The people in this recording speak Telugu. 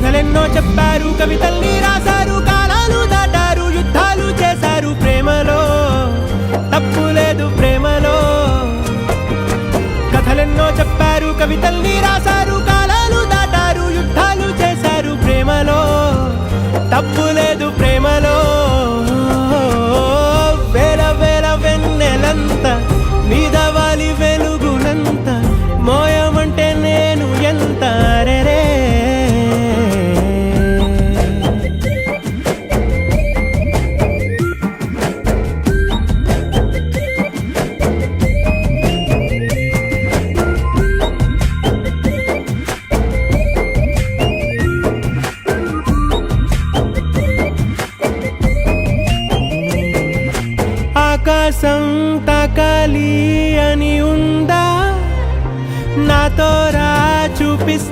కథలెన్నో చెప్పారు, కవితల్ని రాశారు, కాలాలు దాటారు, యుద్ధాలు చేశారు. ప్రేమలో తప్పు లేదు, ప్రేమలో. కథలెన్నో చెప్పారు, కవితల్ని రాశారు, కాలాలు దాటారు, యుద్ధాలు చేశారు. ప్రేమలో తప్పు లేదు, ప్రేమలో. వేల వేల వెన్నెలంత మీద వాలి వెలుగునంత మోయమంటే నేను ఎంత రే. ఆకాశం తాకాలి అని ఉందా, నాతో రా చూపిస్తా.